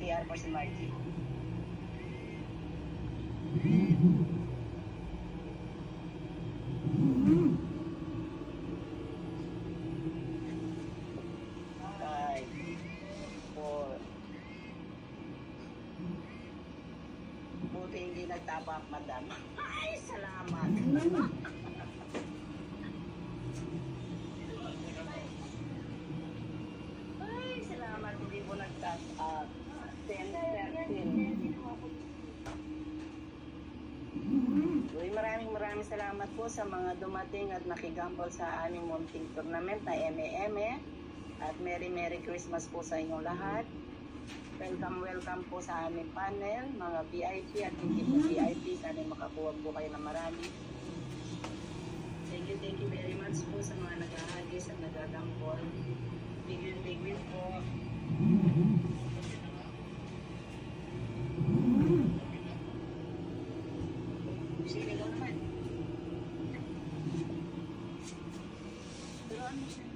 CR po si Margie. Buti hindi nagtapak, madam. Ay, salamat. Ay, salamat. Hindi po nagtapak. 10-13. Uy, maraming salamat po sa mga dumating at nakigambol sa aming munting tournament na MME. At Merry Christmas po sa inyong lahat. Welcome po sa aming panel, mga VIP at hindi po VIP. Sana makakuha po kayo ng marami. Thank you very much po sa mga nag-ahagis at nagagampol. Big win po. Sinigaw naman. Turuan mo siya.